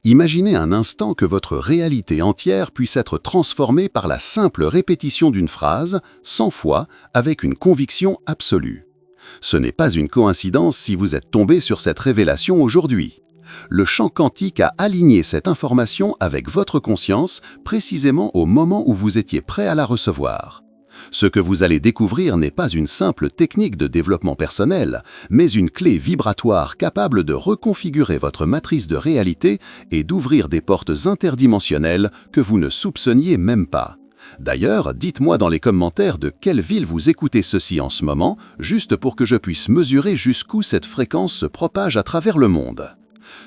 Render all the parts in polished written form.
Imaginez un instant que votre réalité entière puisse être transformée par la simple répétition d'une phrase, 100 fois, avec une conviction absolue. Ce n'est pas une coïncidence si vous êtes tombé sur cette révélation aujourd'hui. Le champ quantique a aligné cette information avec votre conscience précisément au moment où vous étiez prêt à la recevoir. Ce que vous allez découvrir n'est pas une simple technique de développement personnel, mais une clé vibratoire capable de reconfigurer votre matrice de réalité et d'ouvrir des portes interdimensionnelles que vous ne soupçonniez même pas. D'ailleurs, dites-moi dans les commentaires de quelle ville vous écoutez ceci en ce moment, juste pour que je puisse mesurer jusqu'où cette fréquence se propage à travers le monde.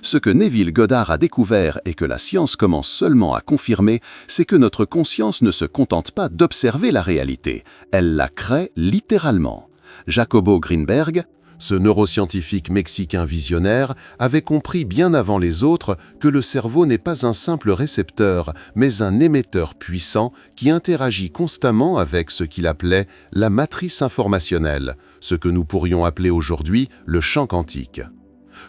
Ce que Neville Goddard a découvert et que la science commence seulement à confirmer, c'est que notre conscience ne se contente pas d'observer la réalité, elle la crée littéralement. Jacobo Greenberg, ce neuroscientifique mexicain visionnaire, avait compris bien avant les autres que le cerveau n'est pas un simple récepteur, mais un émetteur puissant qui interagit constamment avec ce qu'il appelait la matrice informationnelle, ce que nous pourrions appeler aujourd'hui le champ quantique.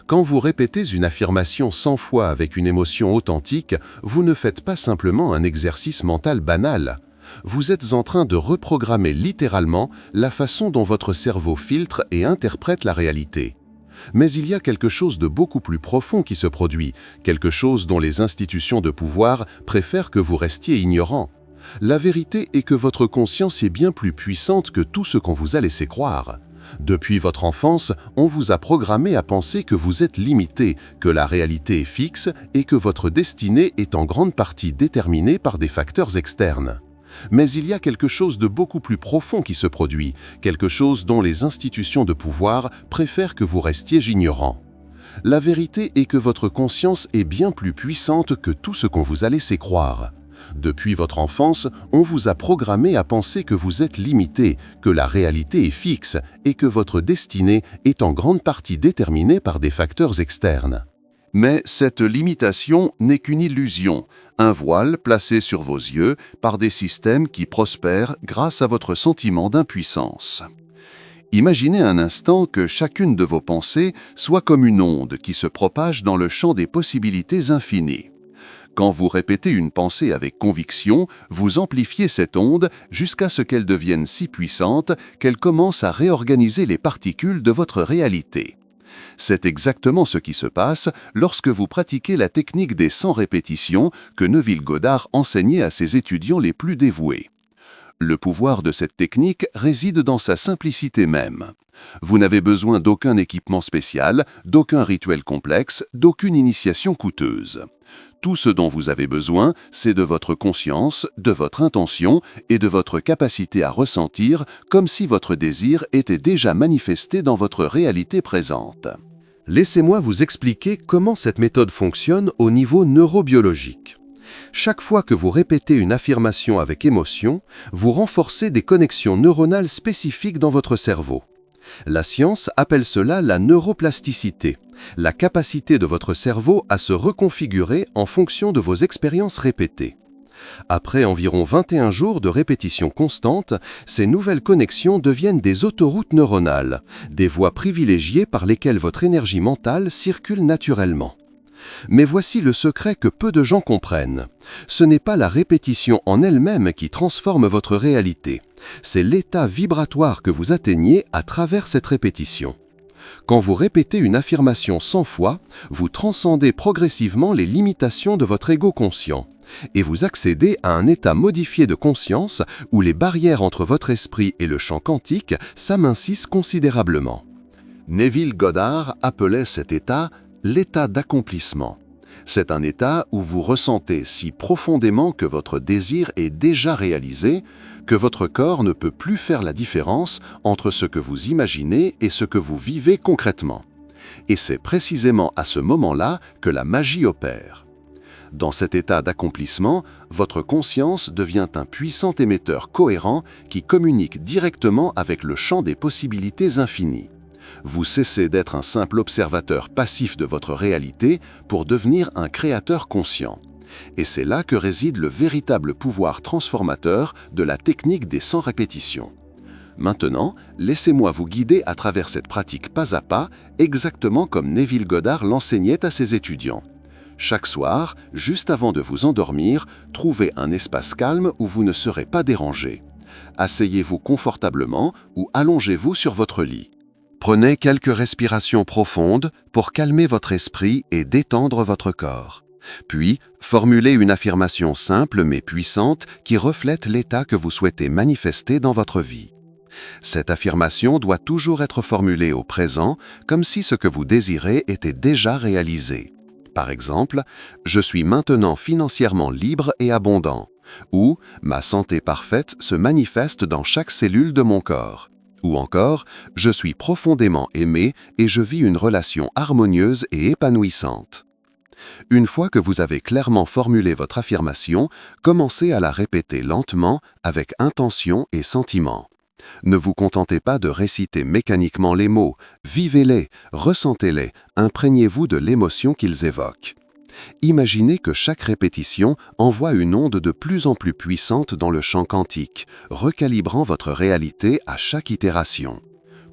Quand vous répétez une affirmation 100 fois avec une émotion authentique, vous ne faites pas simplement un exercice mental banal. Vous êtes en train de reprogrammer littéralement la façon dont votre cerveau filtre et interprète la réalité. Mais il y a quelque chose de beaucoup plus profond qui se produit, quelque chose dont les institutions de pouvoir préfèrent que vous restiez ignorant. La vérité est que votre conscience est bien plus puissante que tout ce qu'on vous a laissé croire. Depuis votre enfance, on vous a programmé à penser que vous êtes limité, que la réalité est fixe et que votre destinée est en grande partie déterminée par des facteurs externes. Mais il y a quelque chose de beaucoup plus profond qui se produit, quelque chose dont les institutions de pouvoir préfèrent que vous restiez ignorant. La vérité est que votre conscience est bien plus puissante que tout ce qu'on vous a laissé croire. Depuis votre enfance, on vous a programmé à penser que vous êtes limité, que la réalité est fixe et que votre destinée est en grande partie déterminée par des facteurs externes. Mais cette limitation n'est qu'une illusion, un voile placé sur vos yeux par des systèmes qui prospèrent grâce à votre sentiment d'impuissance. Imaginez un instant que chacune de vos pensées soit comme une onde qui se propage dans le champ des possibilités infinies. Quand vous répétez une pensée avec conviction, vous amplifiez cette onde jusqu'à ce qu'elle devienne si puissante qu'elle commence à réorganiser les particules de votre réalité. C'est exactement ce qui se passe lorsque vous pratiquez la technique des 100 répétitions que Neville Goddard enseignait à ses étudiants les plus dévoués. Le pouvoir de cette technique réside dans sa simplicité même. Vous n'avez besoin d'aucun équipement spécial, d'aucun rituel complexe, d'aucune initiation coûteuse. Tout ce dont vous avez besoin, c'est de votre conscience, de votre intention et de votre capacité à ressentir comme si votre désir était déjà manifesté dans votre réalité présente. Laissez-moi vous expliquer comment cette méthode fonctionne au niveau neurobiologique. Chaque fois que vous répétez une affirmation avec émotion, vous renforcez des connexions neuronales spécifiques dans votre cerveau. La science appelle cela la neuroplasticité, la capacité de votre cerveau à se reconfigurer en fonction de vos expériences répétées. Après environ 21 jours de répétition constante, ces nouvelles connexions deviennent des autoroutes neuronales, des voies privilégiées par lesquelles votre énergie mentale circule naturellement. Mais voici le secret que peu de gens comprennent. Ce n'est pas la répétition en elle-même qui transforme votre réalité. C'est l'état vibratoire que vous atteignez à travers cette répétition. Quand vous répétez une affirmation 100 fois, vous transcendez progressivement les limitations de votre ego conscient et vous accédez à un état modifié de conscience où les barrières entre votre esprit et le champ quantique s'amincissent considérablement. Neville Goddard appelait cet état l'état d'accomplissement. C'est un état où vous ressentez si profondément que votre désir est déjà réalisé, que votre corps ne peut plus faire la différence entre ce que vous imaginez et ce que vous vivez concrètement. Et c'est précisément à ce moment-là que la magie opère. Dans cet état d'accomplissement, votre conscience devient un puissant émetteur cohérent qui communique directement avec le champ des possibilités infinies. Vous cessez d'être un simple observateur passif de votre réalité pour devenir un créateur conscient. Et c'est là que réside le véritable pouvoir transformateur de la technique des 100 répétitions. Maintenant, laissez-moi vous guider à travers cette pratique pas à pas, exactement comme Neville Goddard l'enseignait à ses étudiants. Chaque soir, juste avant de vous endormir, trouvez un espace calme où vous ne serez pas dérangé. Asseyez-vous confortablement ou allongez-vous sur votre lit. Prenez quelques respirations profondes pour calmer votre esprit et détendre votre corps. Puis, formulez une affirmation simple mais puissante qui reflète l'état que vous souhaitez manifester dans votre vie. Cette affirmation doit toujours être formulée au présent, comme si ce que vous désirez était déjà réalisé. Par exemple, « Je suis maintenant financièrement libre et abondant » ou « Ma santé parfaite se manifeste dans chaque cellule de mon corps » ou encore « Je suis profondément aimé et je vis une relation harmonieuse et épanouissante ». Une fois que vous avez clairement formulé votre affirmation, commencez à la répéter lentement avec intention et sentiment. Ne vous contentez pas de réciter mécaniquement les mots, vivez-les, ressentez-les, imprégnez-vous de l'émotion qu'ils évoquent. Imaginez que chaque répétition envoie une onde de plus en plus puissante dans le champ quantique, recalibrant votre réalité à chaque itération.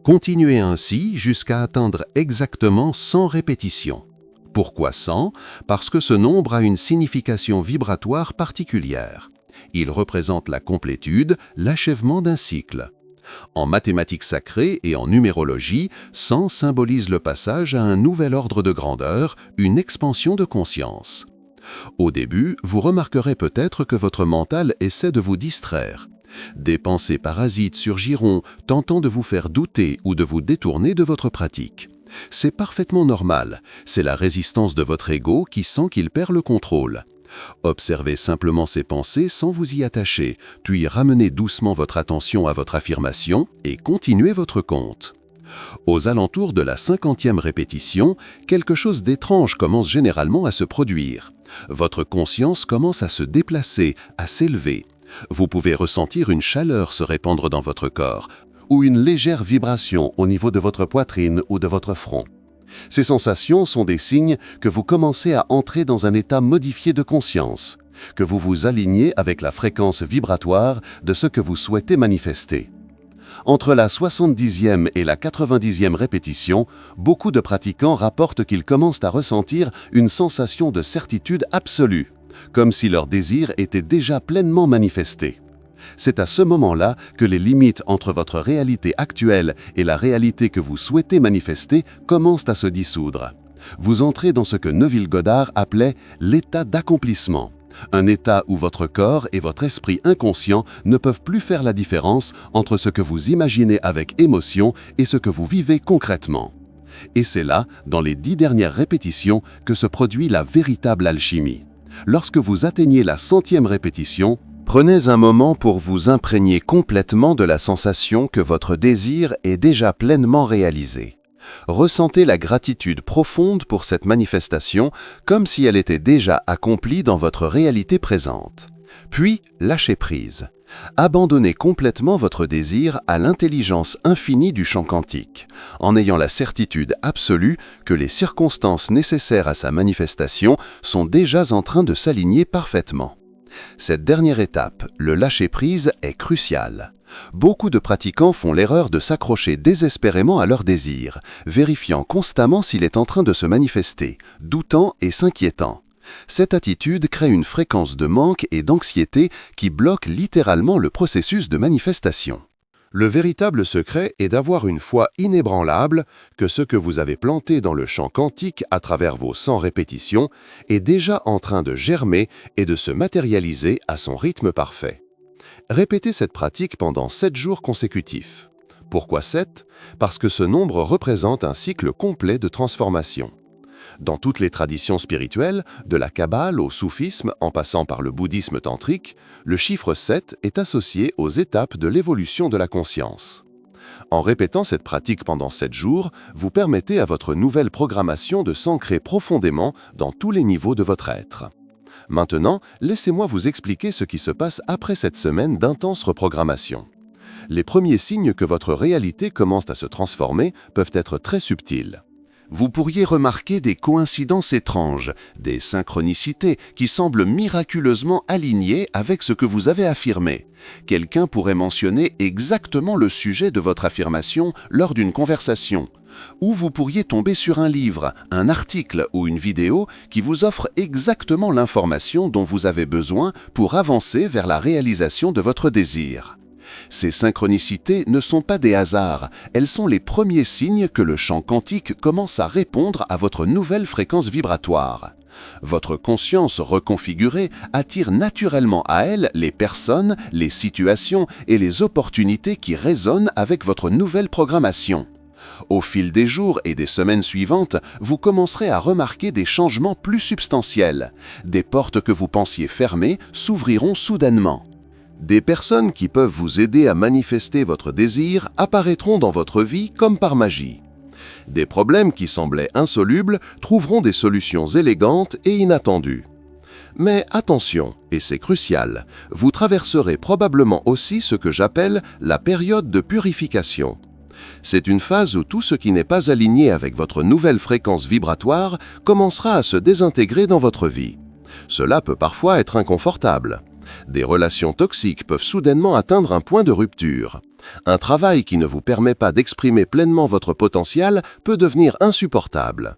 Continuez ainsi jusqu'à atteindre exactement 100 répétitions. Pourquoi 100 ? Parce que ce nombre a une signification vibratoire particulière. Il représente la complétude, l'achèvement d'un cycle. En mathématiques sacrées et en numérologie, 100 symbolise le passage à un nouvel ordre de grandeur, une expansion de conscience. Au début, vous remarquerez peut-être que votre mental essaie de vous distraire. Des pensées parasites surgiront, tentant de vous faire douter ou de vous détourner de votre pratique. C'est parfaitement normal, c'est la résistance de votre ego qui sent qu'il perd le contrôle. Observez simplement ces pensées sans vous y attacher, puis ramenez doucement votre attention à votre affirmation et continuez votre compte. Aux alentours de la 50e répétition, quelque chose d'étrange commence généralement à se produire. Votre conscience commence à se déplacer, à s'élever. Vous pouvez ressentir une chaleur se répandre dans votre corps, ou une légère vibration au niveau de votre poitrine ou de votre front. Ces sensations sont des signes que vous commencez à entrer dans un état modifié de conscience, que vous vous alignez avec la fréquence vibratoire de ce que vous souhaitez manifester. Entre la 70e et la 90e répétition, beaucoup de pratiquants rapportent qu'ils commencent à ressentir une sensation de certitude absolue, comme si leur désir était déjà pleinement manifesté. C'est à ce moment-là que les limites entre votre réalité actuelle et la réalité que vous souhaitez manifester commencent à se dissoudre. Vous entrez dans ce que Neville Goddard appelait l'état d'accomplissement, un état où votre corps et votre esprit inconscient ne peuvent plus faire la différence entre ce que vous imaginez avec émotion et ce que vous vivez concrètement. Et c'est là, dans les 10 dernières répétitions, que se produit la véritable alchimie. Lorsque vous atteignez la 100e répétition, prenez un moment pour vous imprégner complètement de la sensation que votre désir est déjà pleinement réalisé. Ressentez la gratitude profonde pour cette manifestation comme si elle était déjà accomplie dans votre réalité présente. Puis, lâchez prise. Abandonnez complètement votre désir à l'intelligence infinie du champ quantique, en ayant la certitude absolue que les circonstances nécessaires à sa manifestation sont déjà en train de s'aligner parfaitement. Cette dernière étape, le lâcher-prise, est cruciale. Beaucoup de pratiquants font l'erreur de s'accrocher désespérément à leur désir, vérifiant constamment s'il est en train de se manifester, doutant et s'inquiétant. Cette attitude crée une fréquence de manque et d'anxiété qui bloque littéralement le processus de manifestation. Le véritable secret est d'avoir une foi inébranlable que ce que vous avez planté dans le champ quantique à travers vos 100 répétitions est déjà en train de germer et de se matérialiser à son rythme parfait. Répétez cette pratique pendant 7 jours consécutifs. Pourquoi 7 ? Parce que ce nombre représente un cycle complet de transformation. Dans toutes les traditions spirituelles, de la Kabbale au soufisme en passant par le bouddhisme tantrique, le chiffre 7 est associé aux étapes de l'évolution de la conscience. En répétant cette pratique pendant 7 jours, vous permettez à votre nouvelle programmation de s'ancrer profondément dans tous les niveaux de votre être. Maintenant, laissez-moi vous expliquer ce qui se passe après cette semaine d'intense reprogrammation. Les premiers signes que votre réalité commence à se transformer peuvent être très subtils. Vous pourriez remarquer des coïncidences étranges, des synchronicités qui semblent miraculeusement alignées avec ce que vous avez affirmé. Quelqu'un pourrait mentionner exactement le sujet de votre affirmation lors d'une conversation, Ou vous pourriez tomber sur un livre, un article ou une vidéo qui vous offre exactement l'information dont vous avez besoin pour avancer vers la réalisation de votre désir. Ces synchronicités ne sont pas des hasards, elles sont les premiers signes que le champ quantique commence à répondre à votre nouvelle fréquence vibratoire. Votre conscience reconfigurée attire naturellement à elle les personnes, les situations et les opportunités qui résonnent avec votre nouvelle programmation. Au fil des jours et des semaines suivantes, vous commencerez à remarquer des changements plus substantiels. Des portes que vous pensiez fermées s'ouvriront soudainement. Des personnes qui peuvent vous aider à manifester votre désir apparaîtront dans votre vie comme par magie. Des problèmes qui semblaient insolubles trouveront des solutions élégantes et inattendues. Mais attention, et c'est crucial, vous traverserez probablement aussi ce que j'appelle la période de purification. C'est une phase où tout ce qui n'est pas aligné avec votre nouvelle fréquence vibratoire commencera à se désintégrer dans votre vie. Cela peut parfois être inconfortable. Des relations toxiques peuvent soudainement atteindre un point de rupture. Un travail qui ne vous permet pas d'exprimer pleinement votre potentiel peut devenir insupportable.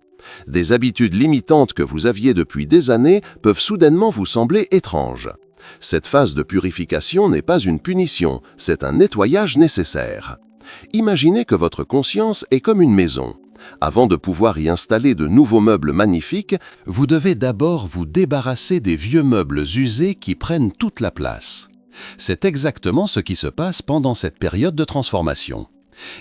Des habitudes limitantes que vous aviez depuis des années peuvent soudainement vous sembler étranges. Cette phase de purification n'est pas une punition, c'est un nettoyage nécessaire. Imaginez que votre conscience est comme une maison. Avant de pouvoir y installer de nouveaux meubles magnifiques, vous devez d'abord vous débarrasser des vieux meubles usés qui prennent toute la place. C'est exactement ce qui se passe pendant cette période de transformation.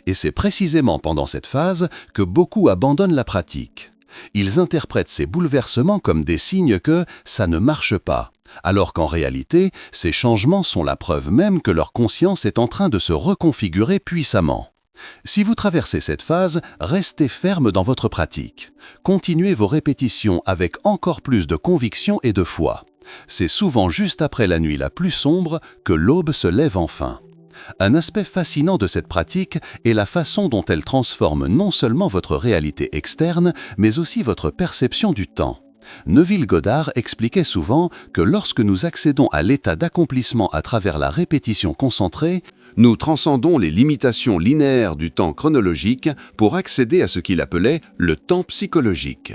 Et c'est précisément pendant cette phase que beaucoup abandonnent la pratique. Ils interprètent ces bouleversements comme des signes que ça ne marche pas, alors qu'en réalité, ces changements sont la preuve même que leur conscience est en train de se reconfigurer puissamment. Si vous traversez cette phase, restez ferme dans votre pratique. Continuez vos répétitions avec encore plus de conviction et de foi. C'est souvent juste après la nuit la plus sombre que l'aube se lève enfin. Un aspect fascinant de cette pratique est la façon dont elle transforme non seulement votre réalité externe, mais aussi votre perception du temps. Neville Goddard expliquait souvent que lorsque nous accédons à l'état d'accomplissement à travers la répétition concentrée, nous transcendons les limitations linéaires du temps chronologique pour accéder à ce qu'il appelait le temps psychologique.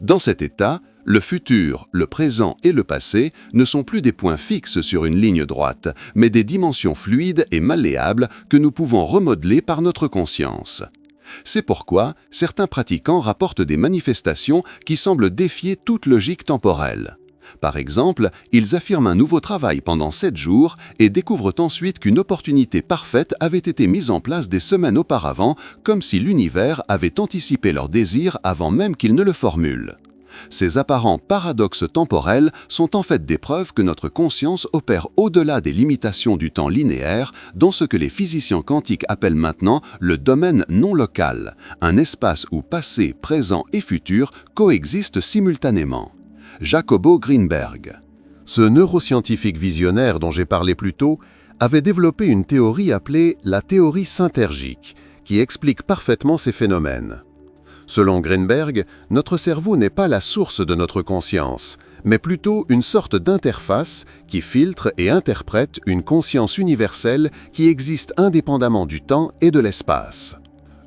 Dans cet état, le futur, le présent et le passé ne sont plus des points fixes sur une ligne droite, mais des dimensions fluides et malléables que nous pouvons remodeler par notre conscience. C'est pourquoi certains pratiquants rapportent des manifestations qui semblent défier toute logique temporelle. Par exemple, ils affirment un nouveau travail pendant 7 jours et découvrent ensuite qu'une opportunité parfaite avait été mise en place des semaines auparavant, comme si l'univers avait anticipé leur désir avant même qu'ils ne le formulent. Ces apparents paradoxes temporels sont en fait des preuves que notre conscience opère au-delà des limitations du temps linéaire dans ce que les physiciens quantiques appellent maintenant le domaine non local, un espace où passé, présent et futur coexistent simultanément. Jacobo Greenberg. Ce neuroscientifique visionnaire dont j'ai parlé plus tôt avait développé une théorie appelée la théorie synthergique, qui explique parfaitement ces phénomènes. Selon Greenberg, notre cerveau n'est pas la source de notre conscience, mais plutôt une sorte d'interface qui filtre et interprète une conscience universelle qui existe indépendamment du temps et de l'espace.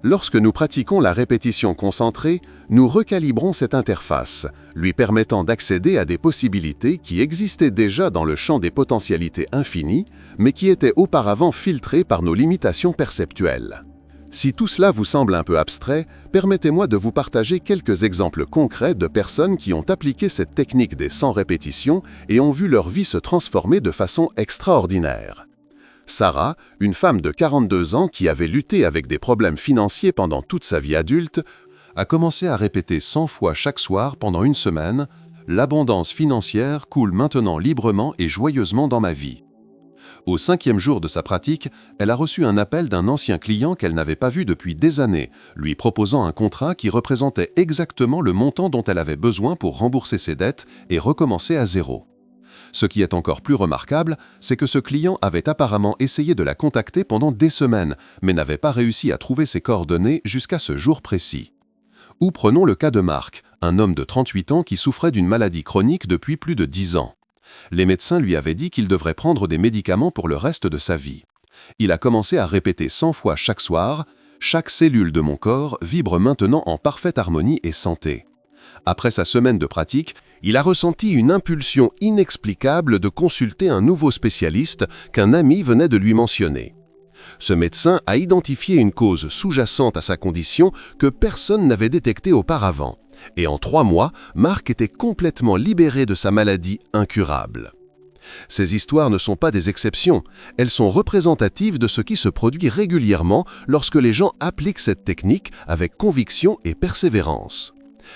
Lorsque nous pratiquons la répétition concentrée, nous recalibrons cette interface, lui permettant d'accéder à des possibilités qui existaient déjà dans le champ des potentialités infinies, mais qui étaient auparavant filtrées par nos limitations perceptuelles. Si tout cela vous semble un peu abstrait, permettez-moi de vous partager quelques exemples concrets de personnes qui ont appliqué cette technique des 100 répétitions et ont vu leur vie se transformer de façon extraordinaire. Sarah, une femme de 42 ans qui avait lutté avec des problèmes financiers pendant toute sa vie adulte, a commencé à répéter 100 fois chaque soir pendant une semaine « L'abondance financière coule maintenant librement et joyeusement dans ma vie ». Au 5e jour de sa pratique, elle a reçu un appel d'un ancien client qu'elle n'avait pas vu depuis des années, lui proposant un contrat qui représentait exactement le montant dont elle avait besoin pour rembourser ses dettes et recommencer à zéro. Ce qui est encore plus remarquable, c'est que ce client avait apparemment essayé de la contacter pendant des semaines, mais n'avait pas réussi à trouver ses coordonnées jusqu'à ce jour précis. Ou prenons le cas de Marc, un homme de 38 ans qui souffrait d'une maladie chronique depuis plus de 10 ans. Les médecins lui avaient dit qu'il devrait prendre des médicaments pour le reste de sa vie. Il a commencé à répéter 100 fois chaque soir Chaque cellule de mon corps vibre maintenant en parfaite harmonie et santé. Après sa semaine de pratique, il a ressenti une impulsion inexplicable de consulter un nouveau spécialiste qu'un ami venait de lui mentionner. Ce médecin a identifié une cause sous-jacente à sa condition que personne n'avait détectée auparavant. Et en 3 mois, Marc était complètement libéré de sa maladie incurable. Ces histoires ne sont pas des exceptions, elles sont représentatives de ce qui se produit régulièrement lorsque les gens appliquent cette technique avec conviction et persévérance.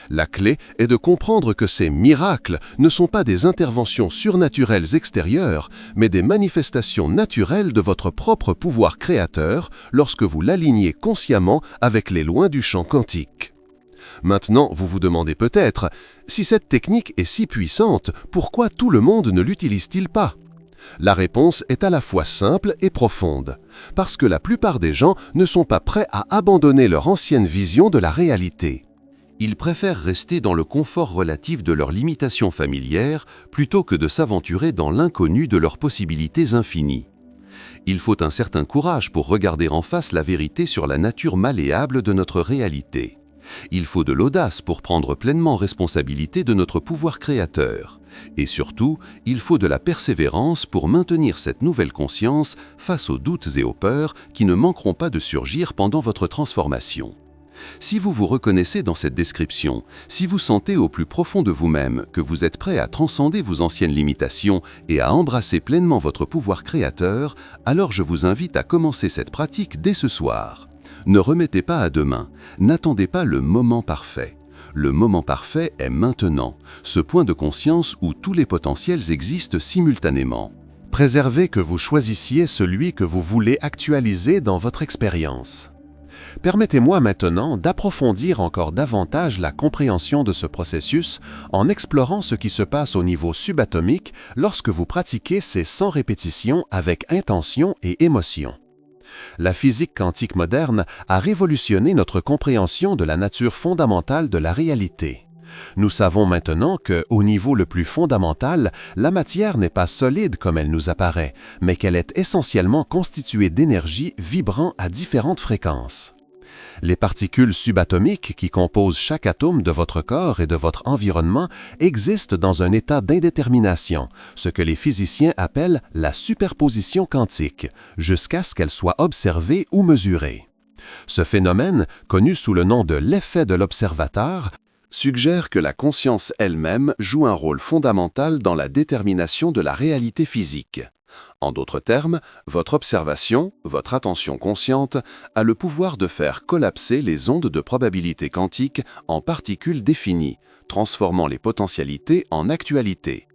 La clé est de comprendre que ces miracles ne sont pas des interventions surnaturelles extérieures, mais des manifestations naturelles de votre propre pouvoir créateur lorsque vous l'alignez consciemment avec les lois du champ quantique. Maintenant, vous vous demandez peut-être, si cette technique est si puissante, pourquoi tout le monde ne l'utilise-t-il pas ? La réponse est à la fois simple et profonde, parce que la plupart des gens ne sont pas prêts à abandonner leur ancienne vision de la réalité. Ils préfèrent rester dans le confort relatif de leurs limitations familières plutôt que de s'aventurer dans l'inconnu de leurs possibilités infinies. Il faut un certain courage pour regarder en face la vérité sur la nature malléable de notre réalité. Il faut de l'audace pour prendre pleinement responsabilité de notre pouvoir créateur. Et surtout, il faut de la persévérance pour maintenir cette nouvelle conscience face aux doutes et aux peurs qui ne manqueront pas de surgir pendant votre transformation. Si vous vous reconnaissez dans cette description, si vous sentez au plus profond de vous-même que vous êtes prêt à transcender vos anciennes limitations et à embrasser pleinement votre pouvoir créateur, alors je vous invite à commencer cette pratique dès ce soir. Ne remettez pas à demain, n'attendez pas le moment parfait. Le moment parfait est maintenant, ce point de conscience où tous les potentiels existent simultanément. Préservez que vous choisissiez celui que vous voulez actualiser dans votre expérience. Permettez-moi maintenant d'approfondir encore davantage la compréhension de ce processus en explorant ce qui se passe au niveau subatomique lorsque vous pratiquez ces 100 répétitions avec intention et émotion. La physique quantique moderne a révolutionné notre compréhension de la nature fondamentale de la réalité. Nous savons maintenant que, au niveau le plus fondamental, la matière n'est pas solide comme elle nous apparaît, mais qu'elle est essentiellement constituée d'énergie vibrant à différentes fréquences. Les particules subatomiques qui composent chaque atome de votre corps et de votre environnement existent dans un état d'indétermination, ce que les physiciens appellent la superposition quantique, jusqu'à ce qu'elle soit observée ou mesurée. Ce phénomène, connu sous le nom de l'effet de l'observateur, suggère que la conscience elle-même joue un rôle fondamental dans la détermination de la réalité physique. En d'autres termes, votre observation, votre attention consciente, a le pouvoir de faire collapser les ondes de probabilité quantique en particules définies, transformant les potentialités en actualités.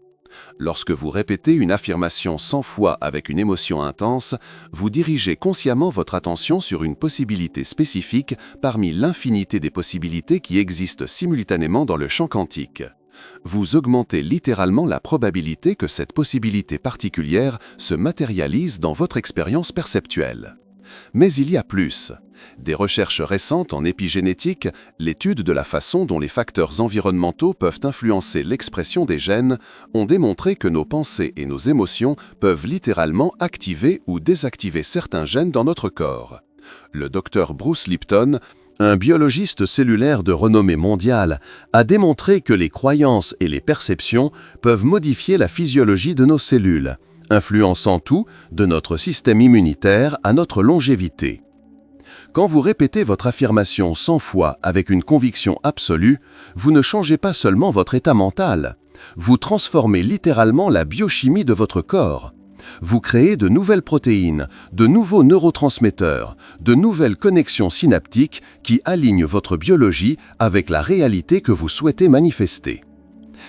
Lorsque vous répétez une affirmation 100 fois avec une émotion intense, vous dirigez consciemment votre attention sur une possibilité spécifique parmi l'infinité des possibilités qui existent simultanément dans le champ quantique. Vous augmentez littéralement la probabilité que cette possibilité particulière se matérialise dans votre expérience perceptuelle. Mais il y a plus. Des recherches récentes en épigénétique, l'étude de la façon dont les facteurs environnementaux peuvent influencer l'expression des gènes, ont démontré que nos pensées et nos émotions peuvent littéralement activer ou désactiver certains gènes dans notre corps. Le docteur Bruce Lipton, un biologiste cellulaire de renommée mondiale, a démontré que les croyances et les perceptions peuvent modifier la physiologie de nos cellules, influençant tout, de notre système immunitaire à notre longévité. Quand vous répétez votre affirmation 100 fois avec une conviction absolue, vous ne changez pas seulement votre état mental, vous transformez littéralement la biochimie de votre corps. Vous créez de nouvelles protéines, de nouveaux neurotransmetteurs, de nouvelles connexions synaptiques qui alignent votre biologie avec la réalité que vous souhaitez manifester.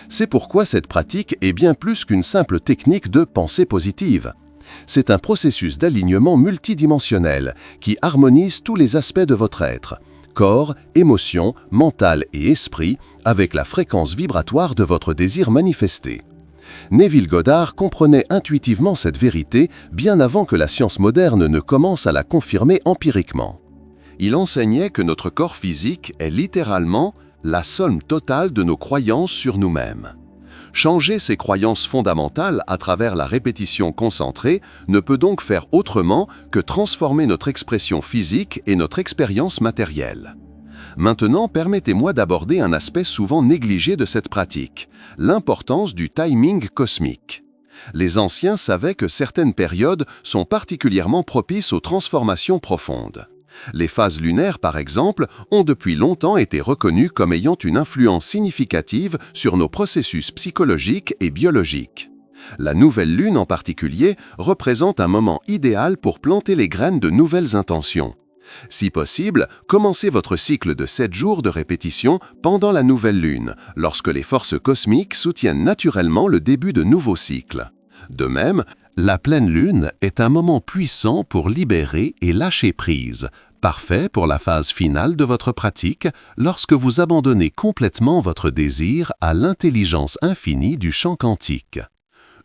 C'est pourquoi cette pratique est bien plus qu'une simple technique de pensée positive. C'est un processus d'alignement multidimensionnel qui harmonise tous les aspects de votre être, corps, émotions, mental et esprit, avec la fréquence vibratoire de votre désir manifesté. Neville Goddard comprenait intuitivement cette vérité bien avant que la science moderne ne commence à la confirmer empiriquement. Il enseignait que notre corps physique est littéralement la somme totale de nos croyances sur nous-mêmes. Changer ses croyances fondamentales à travers la répétition concentrée ne peut donc faire autrement que transformer notre expression physique et notre expérience matérielle. Maintenant, permettez-moi d'aborder un aspect souvent négligé de cette pratique, l'importance du timing cosmique. Les anciens savaient que certaines périodes sont particulièrement propices aux transformations profondes. Les phases lunaires, par exemple, ont depuis longtemps été reconnues comme ayant une influence significative sur nos processus psychologiques et biologiques. La nouvelle lune en particulier représente un moment idéal pour planter les graines de nouvelles intentions. Si possible, commencez votre cycle de 7 jours de répétition pendant la nouvelle lune, lorsque les forces cosmiques soutiennent naturellement le début de nouveaux cycles. De même, la pleine lune est un moment puissant pour libérer et lâcher prise, parfait pour la phase finale de votre pratique lorsque vous abandonnez complètement votre désir à l'intelligence infinie du champ quantique.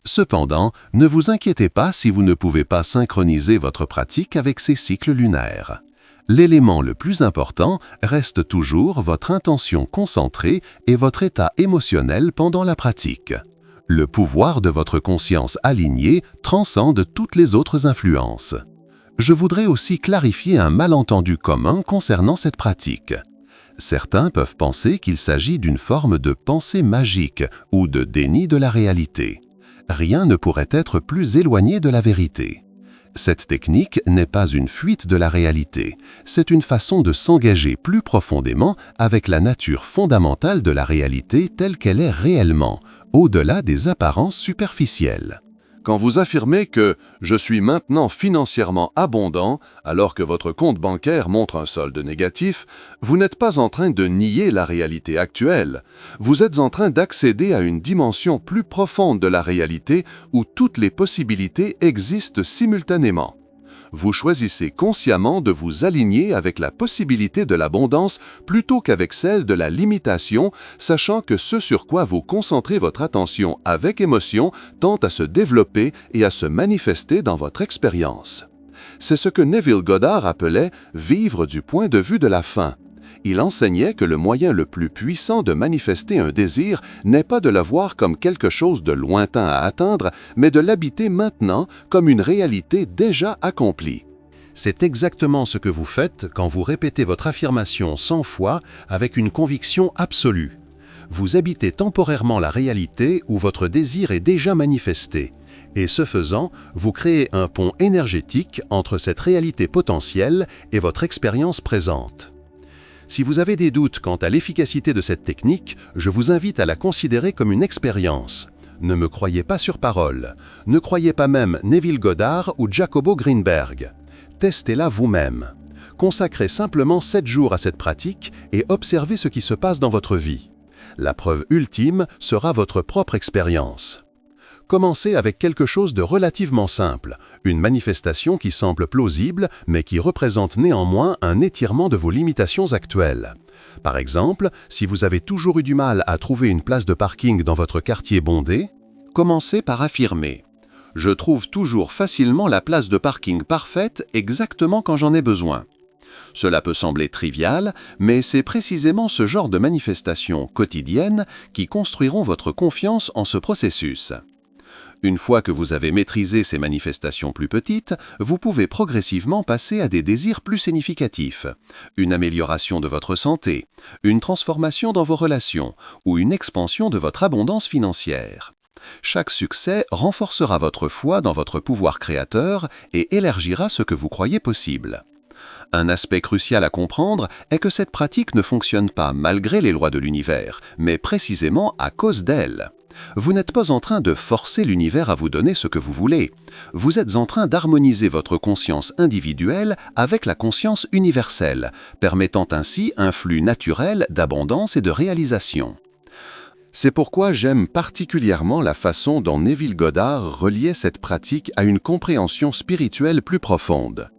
Cependant, ne vous inquiétez pas si vous ne pouvez pas synchroniser votre pratique avec ces cycles lunaires. L'élément le plus important reste toujours votre intention concentrée et votre état émotionnel pendant la pratique. Le pouvoir de votre conscience alignée transcende toutes les autres influences. Je voudrais aussi clarifier un malentendu commun concernant cette pratique. Certains peuvent penser qu'il s'agit d'une forme de pensée magique ou de déni de la réalité. Rien ne pourrait être plus éloigné de la vérité. Cette technique n'est pas une fuite de la réalité, c'est une façon de s'engager plus profondément avec la nature fondamentale de la réalité telle qu'elle est réellement, au-delà des apparences superficielles. Quand vous affirmez que « je suis maintenant financièrement abondant » alors que votre compte bancaire montre un solde négatif, vous n'êtes pas en train de nier la réalité actuelle. Vous êtes en train d'accéder à une dimension plus profonde de la réalité où toutes les possibilités existent simultanément. Vous choisissez consciemment de vous aligner avec la possibilité de l'abondance plutôt qu'avec celle de la limitation, sachant que ce sur quoi vous concentrez votre attention avec émotion tend à se développer et à se manifester dans votre expérience. C'est ce que Neville Goddard appelait « vivre du point de vue de la fin ». Il enseignait que le moyen le plus puissant de manifester un désir n'est pas de le voir comme quelque chose de lointain à atteindre, mais de l'habiter maintenant comme une réalité déjà accomplie. C'est exactement ce que vous faites quand vous répétez votre affirmation 100 fois avec une conviction absolue. Vous habitez temporairement la réalité où votre désir est déjà manifesté. Et ce faisant, vous créez un pont énergétique entre cette réalité potentielle et votre expérience présente. Si vous avez des doutes quant à l'efficacité de cette technique, je vous invite à la considérer comme une expérience. Ne me croyez pas sur parole. Ne croyez pas même Neville Goddard ou Jacobo Greenberg. Testez-la vous-même. Consacrez simplement 7 jours à cette pratique et observez ce qui se passe dans votre vie. La preuve ultime sera votre propre expérience. Commencez avec quelque chose de relativement simple, une manifestation qui semble plausible, mais qui représente néanmoins un étirement de vos limitations actuelles. Par exemple, si vous avez toujours eu du mal à trouver une place de parking dans votre quartier bondé, commencez par affirmer « Je trouve toujours facilement la place de parking parfaite exactement quand j'en ai besoin ». Cela peut sembler trivial, mais c'est précisément ce genre de manifestations quotidiennes qui construiront votre confiance en ce processus. Une fois que vous avez maîtrisé ces manifestations plus petites, vous pouvez progressivement passer à des désirs plus significatifs. Une amélioration de votre santé, une transformation dans vos relations ou une expansion de votre abondance financière. Chaque succès renforcera votre foi dans votre pouvoir créateur et élargira ce que vous croyez possible. Un aspect crucial à comprendre est que cette pratique ne fonctionne pas malgré les lois de l'univers, mais précisément à cause d'elles. Vous n'êtes pas en train de forcer l'univers à vous donner ce que vous voulez. Vous êtes en train d'harmoniser votre conscience individuelle avec la conscience universelle, permettant ainsi un flux naturel d'abondance et de réalisation. C'est pourquoi j'aime particulièrement la façon dont Neville Goddard reliait cette pratique à une compréhension spirituelle plus profonde.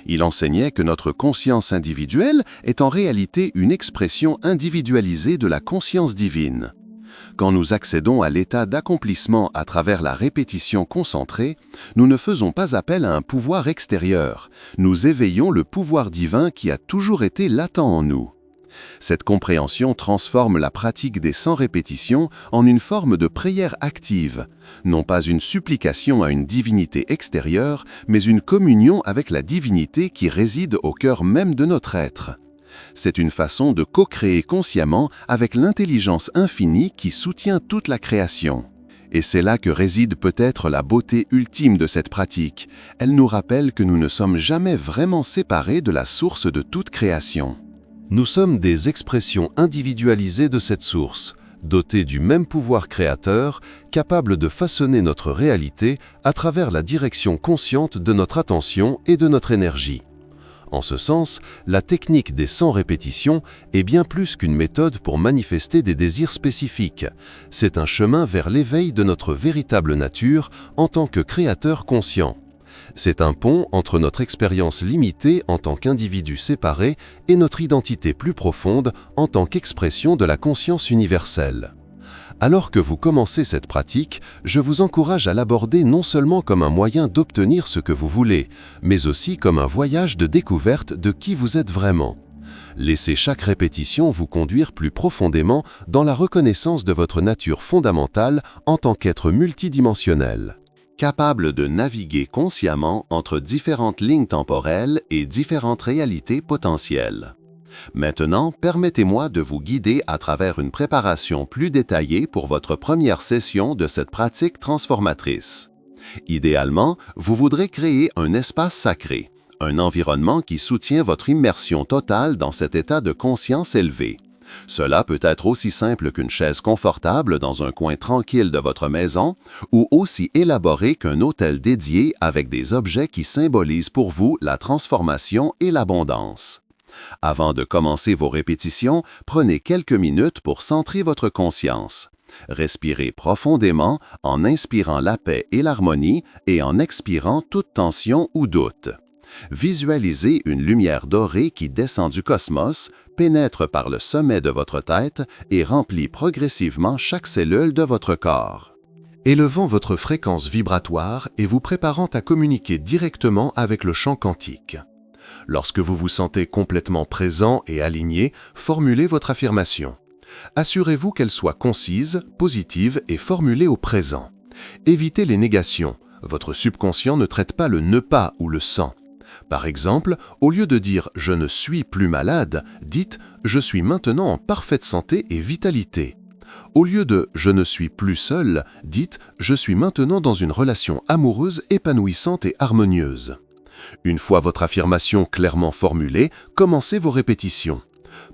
Il enseignait que notre conscience individuelle est en réalité une expression individualisée de la conscience divine. Quand nous accédons à l'état d'accomplissement à travers la répétition concentrée, nous ne faisons pas appel à un pouvoir extérieur. Nous éveillons le pouvoir divin qui a toujours été latent en nous. Cette compréhension transforme la pratique des 100 répétitions en une forme de prière active, non pas une supplication à une divinité extérieure, mais une communion avec la divinité qui réside au cœur même de notre être. C'est une façon de co-créer consciemment avec l'intelligence infinie qui soutient toute la création. Et c'est là que réside peut-être la beauté ultime de cette pratique. Elle nous rappelle que nous ne sommes jamais vraiment séparés de la source de toute création. Nous sommes des expressions individualisées de cette source, dotées du même pouvoir créateur, capables de façonner notre réalité à travers la direction consciente de notre attention et de notre énergie. En ce sens, la technique des 100 répétitions est bien plus qu'une méthode pour manifester des désirs spécifiques. C'est un chemin vers l'éveil de notre véritable nature en tant que créateur conscient. C'est un pont entre notre expérience limitée en tant qu'individu séparé et notre identité plus profonde en tant qu'expression de la conscience universelle. Alors que vous commencez cette pratique, je vous encourage à l'aborder non seulement comme un moyen d'obtenir ce que vous voulez, mais aussi comme un voyage de découverte de qui vous êtes vraiment. Laissez chaque répétition vous conduire plus profondément dans la reconnaissance de votre nature fondamentale en tant qu'être multidimensionnel. Capable de naviguer consciemment entre différentes lignes temporelles et différentes réalités potentielles. Maintenant, permettez-moi de vous guider à travers une préparation plus détaillée pour votre première session de cette pratique transformatrice. Idéalement, vous voudrez créer un espace sacré, un environnement qui soutient votre immersion totale dans cet état de conscience élevé. Cela peut être aussi simple qu'une chaise confortable dans un coin tranquille de votre maison ou aussi élaboré qu'un hôtel dédié avec des objets qui symbolisent pour vous la transformation et l'abondance. Avant de commencer vos répétitions, prenez quelques minutes pour centrer votre conscience. Respirez profondément en inspirant la paix et l'harmonie et en expirant toute tension ou doute. Visualisez une lumière dorée qui descend du cosmos, pénètre par le sommet de votre tête et remplit progressivement chaque cellule de votre corps. Élevant votre fréquence vibratoire et vous préparant à communiquer directement avec le champ quantique. Lorsque vous vous sentez complètement présent et aligné, formulez votre affirmation. Assurez-vous qu'elle soit concise, positive et formulée au présent. Évitez les négations. Votre subconscient ne traite pas le ne pas ou le sans. Par exemple, au lieu de dire « je ne suis plus malade », dites « je suis maintenant en parfaite santé et vitalité ». Au lieu de « je ne suis plus seul », dites « je suis maintenant dans une relation amoureuse épanouissante et harmonieuse ». Une fois votre affirmation clairement formulée, commencez vos répétitions.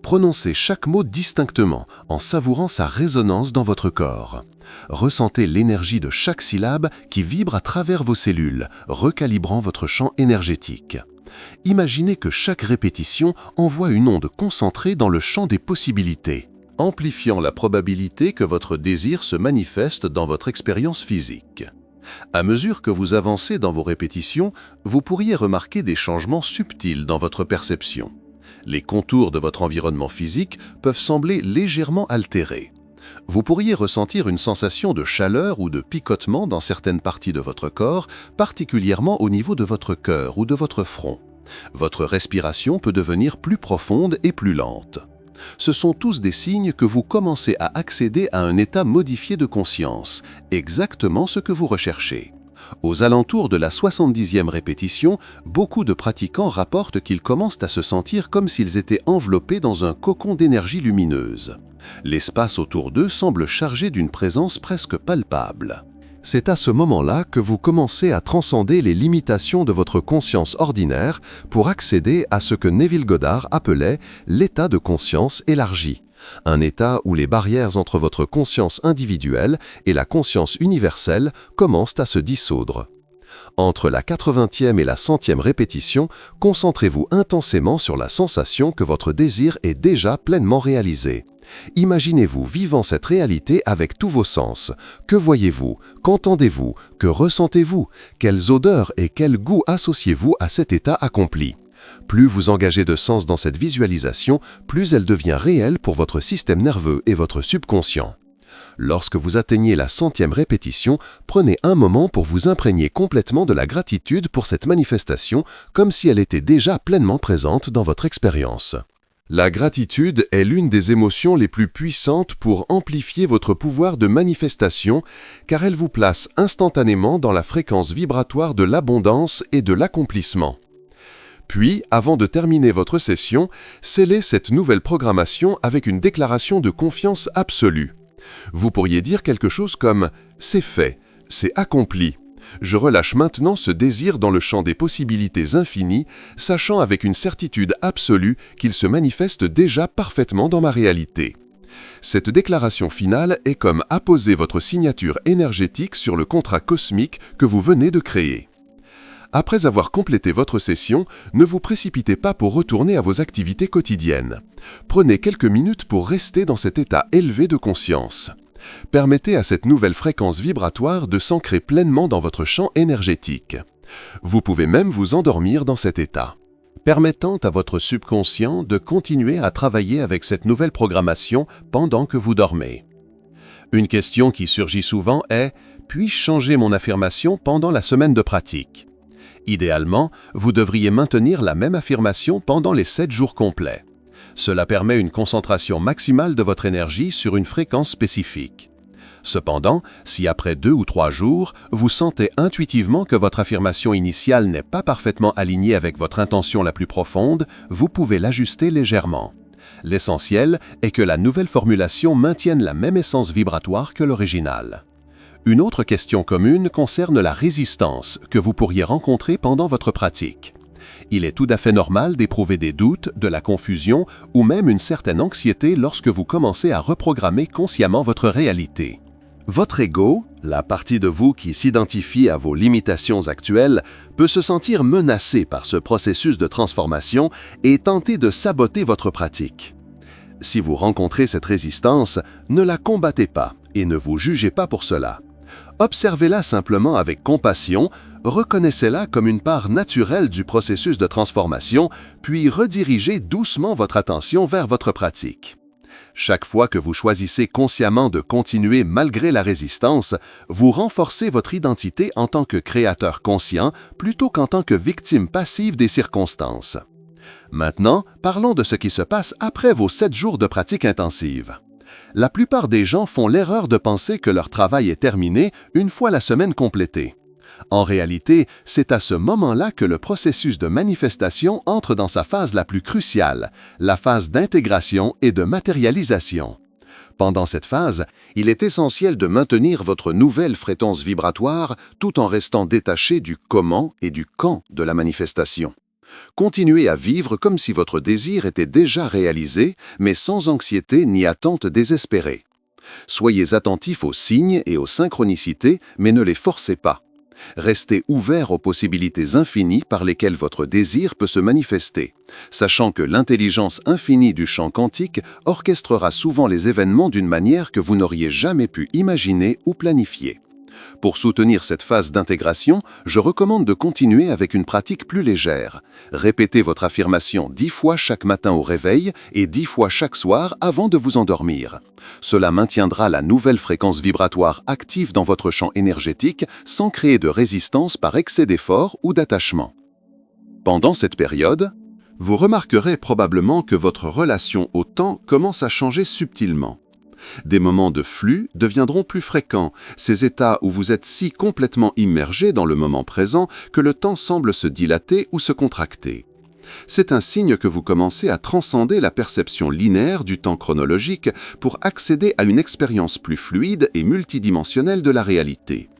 Prononcez chaque mot distinctement, en savourant sa résonance dans votre corps. Ressentez l'énergie de chaque syllabe qui vibre à travers vos cellules, recalibrant votre champ énergétique. Imaginez que chaque répétition envoie une onde concentrée dans le champ des possibilités, amplifiant la probabilité que votre désir se manifeste dans votre expérience physique. À mesure que vous avancez dans vos répétitions, vous pourriez remarquer des changements subtils dans votre perception. Les contours de votre environnement physique peuvent sembler légèrement altérés. Vous pourriez ressentir une sensation de chaleur ou de picotement dans certaines parties de votre corps, particulièrement au niveau de votre cœur ou de votre front. Votre respiration peut devenir plus profonde et plus lente. Ce sont tous des signes que vous commencez à accéder à un état modifié de conscience, exactement ce que vous recherchez. Aux alentours de la 70e répétition, beaucoup de pratiquants rapportent qu'ils commencent à se sentir comme s'ils étaient enveloppés dans un cocon d'énergie lumineuse. L'espace autour d'eux semble chargé d'une présence presque palpable. C'est à ce moment-là que vous commencez à transcender les limitations de votre conscience ordinaire pour accéder à ce que Neville Goddard appelait l'état de conscience élargi. Un état où les barrières entre votre conscience individuelle et la conscience universelle commencent à se dissoudre. Entre la 80e et la 100e répétition, concentrez-vous intensément sur la sensation que votre désir est déjà pleinement réalisé. Imaginez-vous vivant cette réalité avec tous vos sens. Que voyez-vous? Qu'entendez-vous? Que ressentez-vous? Quelles odeurs et quels goûts associez-vous à cet état accompli? Plus vous engagez de sens dans cette visualisation, plus elle devient réelle pour votre système nerveux et votre subconscient. Lorsque vous atteignez la 100e répétition, prenez un moment pour vous imprégner complètement de la gratitude pour cette manifestation, comme si elle était déjà pleinement présente dans votre expérience. La gratitude est l'une des émotions les plus puissantes pour amplifier votre pouvoir de manifestation, car elle vous place instantanément dans la fréquence vibratoire de l'abondance et de l'accomplissement. Puis, avant de terminer votre session, scellez cette nouvelle programmation avec une déclaration de confiance absolue. Vous pourriez dire quelque chose comme « c'est fait, c'est accompli ». Je relâche maintenant ce désir dans le champ des possibilités infinies, sachant avec une certitude absolue qu'il se manifeste déjà parfaitement dans ma réalité. Cette déclaration finale est comme apposer votre signature énergétique sur le contrat cosmique que vous venez de créer. Après avoir complété votre session, ne vous précipitez pas pour retourner à vos activités quotidiennes. Prenez quelques minutes pour rester dans cet état élevé de conscience. Permettez à cette nouvelle fréquence vibratoire de s'ancrer pleinement dans votre champ énergétique. Vous pouvez même vous endormir dans cet état, permettant à votre subconscient de continuer à travailler avec cette nouvelle programmation pendant que vous dormez. Une question qui surgit souvent est « puis-je changer mon affirmation pendant la semaine de pratique ?» Idéalement, vous devriez maintenir la même affirmation pendant les 7 jours complets. Cela permet une concentration maximale de votre énergie sur une fréquence spécifique. Cependant, si après 2 ou 3 jours, vous sentez intuitivement que votre affirmation initiale n'est pas parfaitement alignée avec votre intention la plus profonde, vous pouvez l'ajuster légèrement. L'essentiel est que la nouvelle formulation maintienne la même essence vibratoire que l'original. Une autre question commune concerne la résistance que vous pourriez rencontrer pendant votre pratique. Il est tout à fait normal d'éprouver des doutes, de la confusion ou même une certaine anxiété lorsque vous commencez à reprogrammer consciemment votre réalité. Votre ego, la partie de vous qui s'identifie à vos limitations actuelles, peut se sentir menacé par ce processus de transformation et tenter de saboter votre pratique. Si vous rencontrez cette résistance, ne la combattez pas et ne vous jugez pas pour cela. Observez-la simplement avec compassion, reconnaissez-la comme une part naturelle du processus de transformation, puis redirigez doucement votre attention vers votre pratique. Chaque fois que vous choisissez consciemment de continuer malgré la résistance, vous renforcez votre identité en tant que créateur conscient plutôt qu'en tant que victime passive des circonstances. Maintenant, parlons de ce qui se passe après vos 7 jours de pratique intensive. La plupart des gens font l'erreur de penser que leur travail est terminé une fois la semaine complétée. En réalité, c'est à ce moment-là que le processus de manifestation entre dans sa phase la plus cruciale, la phase d'intégration et de matérialisation. Pendant cette phase, il est essentiel de maintenir votre nouvelle fréquence vibratoire tout en restant détaché du comment et du quand de la manifestation. Continuez à vivre comme si votre désir était déjà réalisé, mais sans anxiété ni attente désespérée. Soyez attentifs aux signes et aux synchronicités, mais ne les forcez pas. Restez ouvert aux possibilités infinies par lesquelles votre désir peut se manifester, sachant que l'intelligence infinie du champ quantique orchestrera souvent les événements d'une manière que vous n'auriez jamais pu imaginer ou planifier. Pour soutenir cette phase d'intégration, je recommande de continuer avec une pratique plus légère. Répétez votre affirmation 10 fois chaque matin au réveil et 10 fois chaque soir avant de vous endormir. Cela maintiendra la nouvelle fréquence vibratoire active dans votre champ énergétique sans créer de résistance par excès d'effort ou d'attachement. Pendant cette période, vous remarquerez probablement que votre relation au temps commence à changer subtilement. Des moments de flux deviendront plus fréquents, ces états où vous êtes si complètement immergé dans le moment présent que le temps semble se dilater ou se contracter. C'est un signe que vous commencez à transcender la perception linéaire du temps chronologique pour accéder à une expérience plus fluide et multidimensionnelle de la réalité.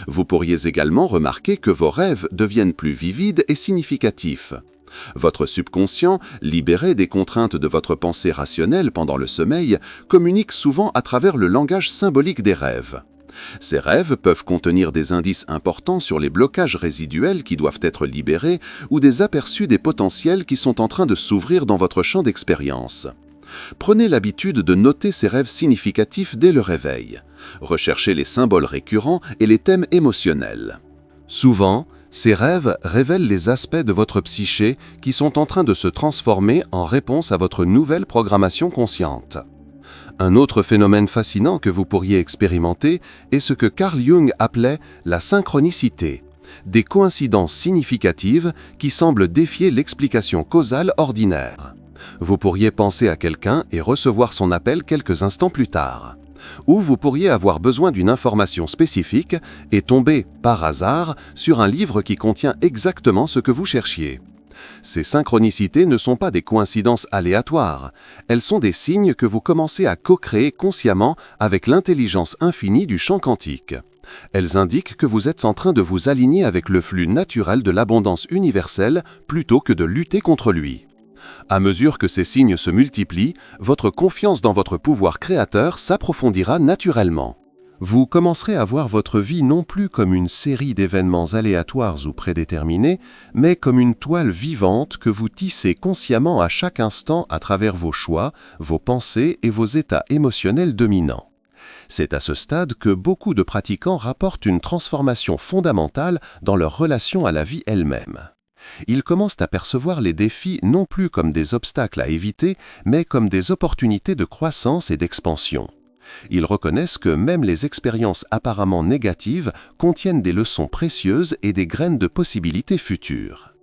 Vous pourriez également remarquer que vos rêves deviennent plus vivides et significatifs. Votre subconscient, libéré des contraintes de votre pensée rationnelle pendant le sommeil, communique souvent à travers le langage symbolique des rêves. Ces rêves peuvent contenir des indices importants sur les blocages résiduels qui doivent être libérés ou des aperçus des potentiels qui sont en train de s'ouvrir dans votre champ d'expérience. Prenez l'habitude de noter ces rêves significatifs dès le réveil. Recherchez les symboles récurrents et les thèmes émotionnels. Souvent, ces rêves révèlent les aspects de votre psyché qui sont en train de se transformer en réponse à votre nouvelle programmation consciente. Un autre phénomène fascinant que vous pourriez expérimenter est ce que Carl Jung appelait la synchronicité, des coïncidences significatives qui semblent défier l'explication causale ordinaire. Vous pourriez penser à quelqu'un et recevoir son appel quelques instants plus tard. Ou vous pourriez avoir besoin d'une information spécifique et tomber, par hasard, sur un livre qui contient exactement ce que vous cherchiez. Ces synchronicités ne sont pas des coïncidences aléatoires, elles sont des signes que vous commencez à co-créer consciemment avec l'intelligence infinie du champ quantique. Elles indiquent que vous êtes en train de vous aligner avec le flux naturel de l'abondance universelle plutôt que de lutter contre lui. À mesure que ces signes se multiplient, votre confiance dans votre pouvoir créateur s'approfondira naturellement. Vous commencerez à voir votre vie non plus comme une série d'événements aléatoires ou prédéterminés, mais comme une toile vivante que vous tissez consciemment à chaque instant à travers vos choix, vos pensées et vos états émotionnels dominants. C'est à ce stade que beaucoup de pratiquants rapportent une transformation fondamentale dans leur relation à la vie elle-même. Ils commencent à percevoir les défis non plus comme des obstacles à éviter, mais comme des opportunités de croissance et d'expansion. Ils reconnaissent que même les expériences apparemment négatives contiennent des leçons précieuses et des graines de possibilités futures.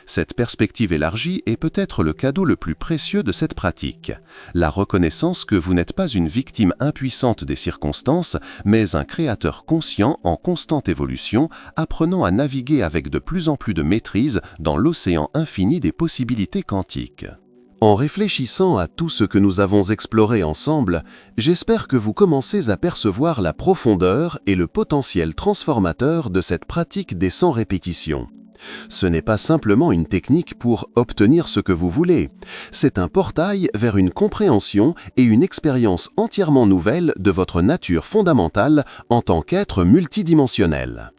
Cette perspective élargie est peut-être le cadeau le plus précieux de cette pratique, la reconnaissance que vous n'êtes pas une victime impuissante des circonstances, mais un créateur conscient en constante évolution, apprenant à naviguer avec de plus en plus de maîtrise dans l'océan infini des possibilités quantiques. En réfléchissant à tout ce que nous avons exploré ensemble, j'espère que vous commencez à percevoir la profondeur et le potentiel transformateur de cette pratique des 100 répétitions. Ce n'est pas simplement une technique pour obtenir ce que vous voulez, c'est un portail vers une compréhension et une expérience entièrement nouvelle de votre nature fondamentale en tant qu'être multidimensionnel.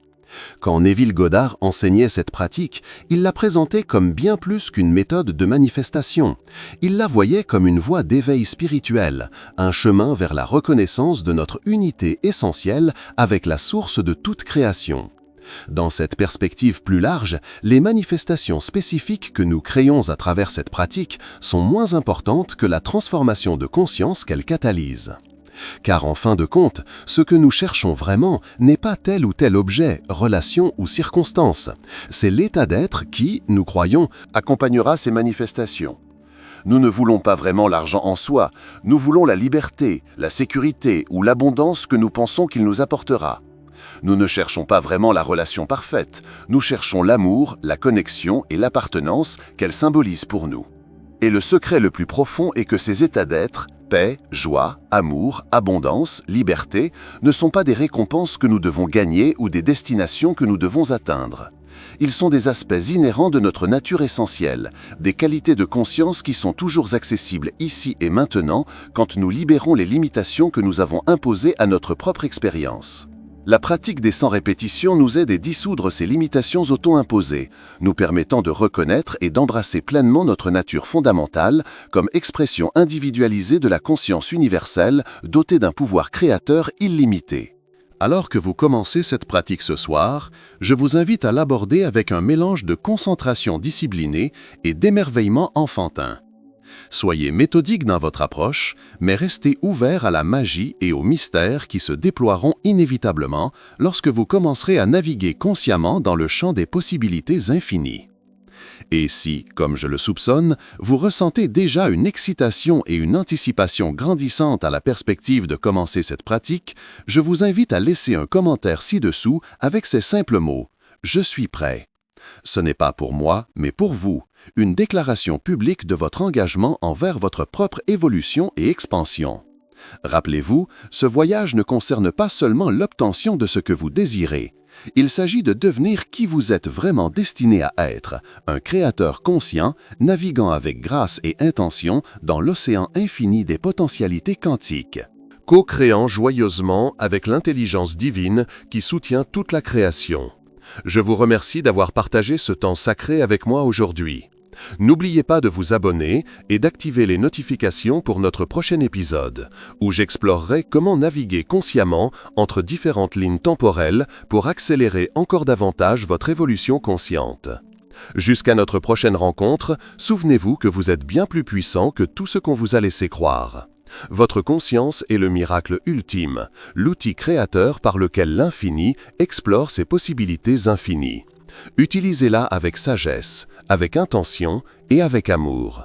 Quand Neville Goddard enseignait cette pratique, il la présentait comme bien plus qu'une méthode de manifestation. Il la voyait comme une voie d'éveil spirituel, un chemin vers la reconnaissance de notre unité essentielle avec la source de toute création. Dans cette perspective plus large, les manifestations spécifiques que nous créons à travers cette pratique sont moins importantes que la transformation de conscience qu'elle catalyse. Car en fin de compte, ce que nous cherchons vraiment n'est pas tel ou tel objet, relation ou circonstance. C'est l'état d'être qui, nous croyons, accompagnera ces manifestations. Nous ne voulons pas vraiment l'argent en soi, nous voulons la liberté, la sécurité ou l'abondance que nous pensons qu'il nous apportera. Nous ne cherchons pas vraiment la relation parfaite, nous cherchons l'amour, la connexion et l'appartenance qu'elle symbolise pour nous. Et le secret le plus profond est que ces états d'être, paix, joie, amour, abondance, liberté, ne sont pas des récompenses que nous devons gagner ou des destinations que nous devons atteindre. Ils sont des aspects inhérents de notre nature essentielle, des qualités de conscience qui sont toujours accessibles ici et maintenant quand nous libérons les limitations que nous avons imposées à notre propre expérience. La pratique des 100 répétitions nous aide à dissoudre ces limitations auto-imposées, nous permettant de reconnaître et d'embrasser pleinement notre nature fondamentale comme expression individualisée de la conscience universelle dotée d'un pouvoir créateur illimité. Alors que vous commencez cette pratique ce soir, je vous invite à l'aborder avec un mélange de concentration disciplinée et d'émerveillement enfantin. Soyez méthodique dans votre approche, mais restez ouvert à la magie et aux mystères qui se déploieront inévitablement lorsque vous commencerez à naviguer consciemment dans le champ des possibilités infinies. Et si, comme je le soupçonne, vous ressentez déjà une excitation et une anticipation grandissante à la perspective de commencer cette pratique, je vous invite à laisser un commentaire ci-dessous avec ces simples mots « Je suis prêt ». Ce n'est pas pour moi, mais pour vous, une déclaration publique de votre engagement envers votre propre évolution et expansion. Rappelez-vous, ce voyage ne concerne pas seulement l'obtention de ce que vous désirez. Il s'agit de devenir qui vous êtes vraiment destiné à être, un créateur conscient, naviguant avec grâce et intention dans l'océan infini des potentialités quantiques. Co-créant joyeusement avec l'intelligence divine qui soutient toute la création. Je vous remercie d'avoir partagé ce temps sacré avec moi aujourd'hui. N'oubliez pas de vous abonner et d'activer les notifications pour notre prochain épisode, où j'explorerai comment naviguer consciemment entre différentes lignes temporelles pour accélérer encore davantage votre évolution consciente. Jusqu'à notre prochaine rencontre, souvenez-vous que vous êtes bien plus puissant que tout ce qu'on vous a laissé croire. Votre conscience est le miracle ultime, l'outil créateur par lequel l'infini explore ses possibilités infinies. Utilisez-la avec sagesse, avec intention et avec amour.